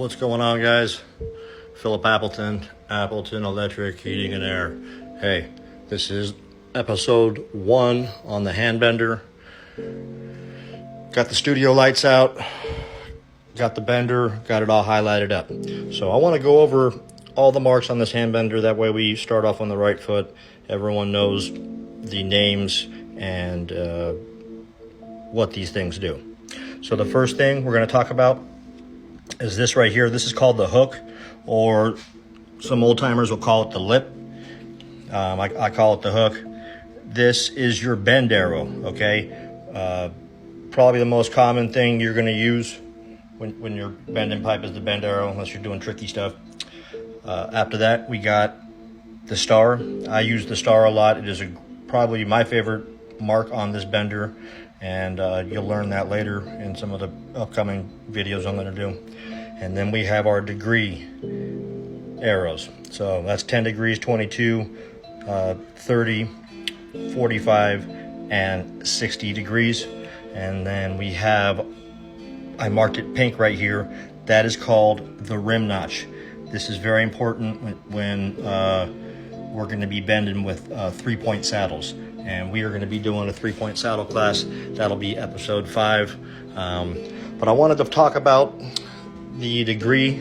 What's going on, guys? Philip Appleton Electric Heating and Air. Hey, this is episode 1 on the hand bender. Got the studio lights out, got the bender, got it all highlighted up. So I want to go over all the marks on this hand bender. That way we start off on the right foot. Everyone knows the names and what these things do. So the first thing we're going to talk about is this right here. This is called the hook, or some old timers will call it the lip. I call it the hook. This is your bend arrow, okay? Probably the most common thing you're going to use when you're bending pipe is the bend arrow, unless you're doing tricky stuff. After that, we got the star. I use the star a lot. It is probably my favorite mark on this bender, and you'll learn that later in some of the upcoming videos I'm going to do. And then we have our degree arrows. So that's 10 degrees, 22, 30, 45, and 60 degrees. And then we have, I marked it pink right here, that is called the rim notch. This is very important when we're going to be bending with 3-point saddles. And we are going to be doing a 3-point saddle class. That'll be episode 5. But I wanted to talk about the degree.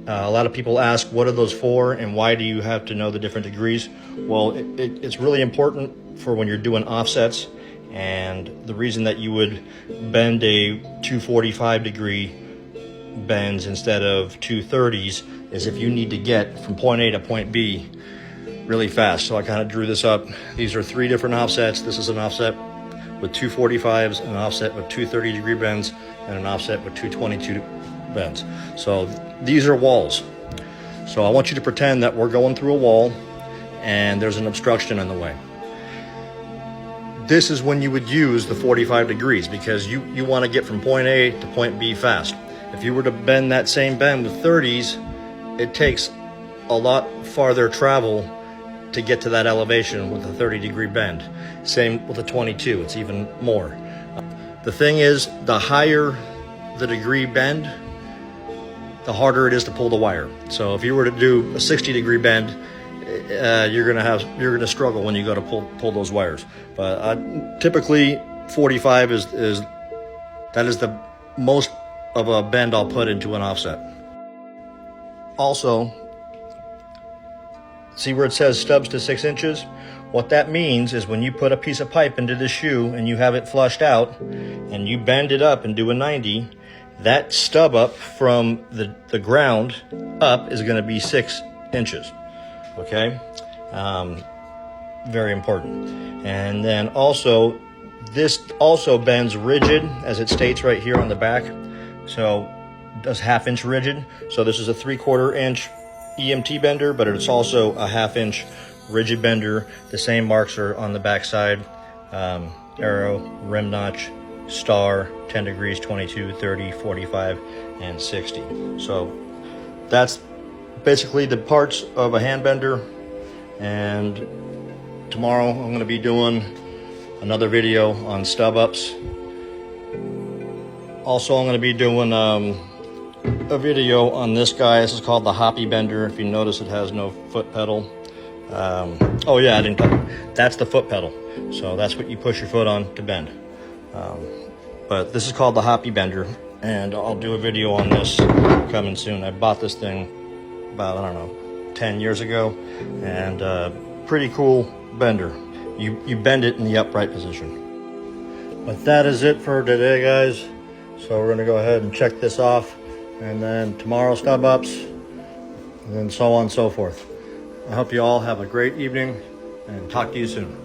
A lot of people ask, what are those for and why do you have to know the different degrees? Well, it's really important for when you're doing offsets. And the reason that you would bend a 245 degree bends instead of 230s is if you need to get from point A to point B really fast. So I kind of drew this up. These are 3 different offsets. This is an offset with 245s, an offset with 230 degree bends, and an offset with 222 bends. So these are walls. So I want you to pretend that we're going through a wall and there's an obstruction in the way. This is when you would use the 45 degrees because you want to get from point A to point B fast. If you were to bend that same bend with 30s, it takes a lot farther travel to get to that elevation with a 30 degree bend. Same with a 22, it's even more. The thing is, the higher the degree bend, the harder it is to pull the wire. So if you were to do a 60 degree bend, you're gonna struggle when you go to pull those wires. But typically 45 is the most of a bend I'll put into an offset. Also, see where it says stubs to 6 inches? What that means is when you put a piece of pipe into the shoe and you have it flushed out and you bend it up and do a 90, that stub up from the ground up is going to be 6 inches. Okay? Very important. And then also, this also bends rigid, as it states right here on the back. So it does 1/2 inch rigid. So this is a 3/4 inch EMT bender, but it's also a 1/2 inch rigid bender. The same marks are on the back side. Arrow, rim notch, star, 10 degrees, 22, 30, 45, and 60. So that's basically the parts of a hand bender. And tomorrow I'm going to be doing another video on stub ups. Also, I'm going to be doing a video on this guy. This is called the hoppy bender. If you notice, it has no foot pedal. Oh yeah, I didn't talk. That's the foot pedal. So that's what you push your foot on to bend. But this is called the hoppy bender, and I'll do a video on this coming soon. I bought this thing about, I don't know, 10 years ago, and pretty cool bender. You bend it in the upright position. But that is it for today, guys. So we're gonna go ahead and check this off, and then tomorrow stub ups, and then so on and so forth. I hope you all have a great evening, and talk to you soon.